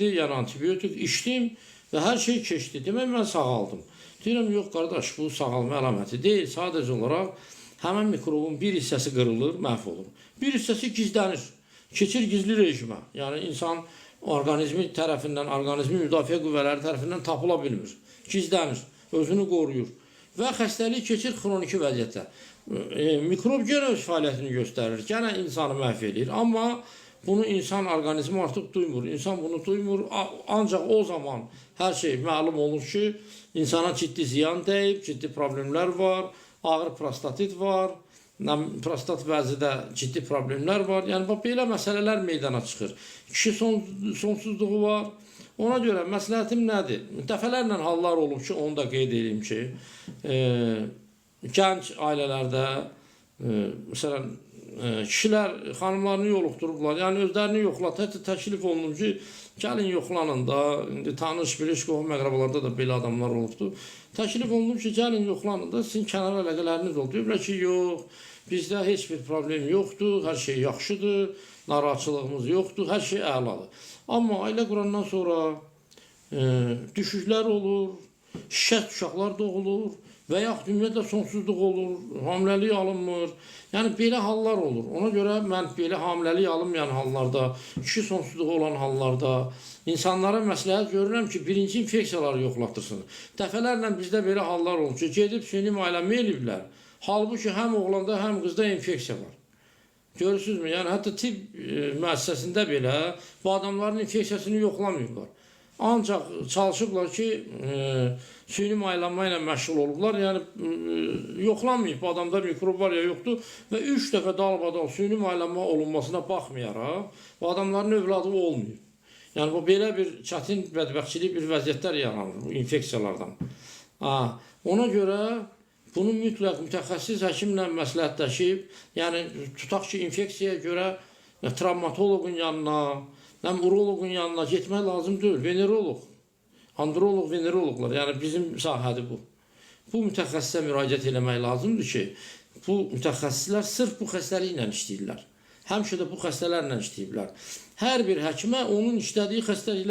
getdi, yəni antibiotik içdim və hər şey keçdi. Demək, mən sağaldım. Deyirəm, yox qardaş, bu sağalma əlaməti deyil. Sadəcə olaraq həmin mikrobun bir hissəsi qırılır, məhv olur. Bir hissəsi gizlənir. Keçir gizli rejimə. Yəni insan orqanizmi tərəfindən, orqanizmi müdafiə qüvvələri tərəfindən tapıla bilmir. Gizlənir, özünü qoruyur. Və xəstəlik keçir xroniki vəziyyətə. Mikrob yenə öz fəaliyyətini göstərir, yenə insanı məhv edir. Amma bunu insan orqanizmi artıq duymur. İnsan bunu duymur. Ancaq o zaman hər şey məlum olur ki, insana ciddi ziyan dəyib, ciddi problemlər var, ağır prostatit var, prostat vəzidə ciddi problemlər var. Yəni, belə məsələlər meydana çıxır. Kişi sonsuzluğu var. Ona görə məsləhətim nədir? Dəfələrlə hallar olub ki, onu da qeyd edeyim ki, gənc ailələrdə, məsələn, kişilər xanımlarını yoluxdurublar, yəni özlərini yoxlatır, hətta təklif olunur ki, gəlin yoxlanın da, indi tanış, biliş, qohum məqrabalarda da belə adamlar olubdur. Təklif olunur ki, gəlin yoxlanın da, sizin kənar əlaqələriniz oldu. Deyirlər ki, yox, bizdə heç bir problem yoxdur, hər şey yaxşıdır, narahatçılığımız yoxdur, hər şey əladır. Amma ailə qurandan sonra düşüşlər olur, şişət uşaqlar doğulur və yaxud ümumiyyətlə sonsuzluq olur, hamiləlik alınmır. Yəni, belə hallar olur. Ona görə mən belə hamiləlik alınmayan hallarda, kişi sonsuzluğu olan hallarda insanlara məsləhət görürəm ki, birinci infeksiyaları yoxlatırsın. Dəfələrlə bizdə belə hallar olur ki, gedib süni müayinə eləyiblər. Halbuki həm oğlanda, həm qızda infeksiya var. Görürsünüzmü? Yəni, hətta tibb müəssisəsində belə bu adamların infeksiyasını yoxlamayıblar. Ancaq çalışıblar ki, süni müayinə ilə məşğul olublar. Yəni, yoxlanmayıb, bu adamda mikrob var ya yoxdur və 3 dəfə dalbadal süni müayinə olunmasına baxmayaraq, bu adamların övladı olmayıb. Yəni, bu belə bir çətin bədbəxtçilik bir vəziyyətlər yaranır bu infeksiyalardan. Ona görə bunu mütləq mütəxəssis həkimlə məsləhətləşib, yəni tutaq ki, infeksiyaya görə travmatoloqun yanına, uroloqun yanına getmək lazım deyil, veneroloq, androloq, veneroloqlar, yəni bizim sahədir bu. Bu mütəxəssisə müraciət eləmək lazımdır ki, bu mütəxəssislər sırf bu xəstəliklə işləyirlər. Həmişə də bu xəstələrlə işləyirlər. Hər bir həkimə onun işlədiyi xəstəliklər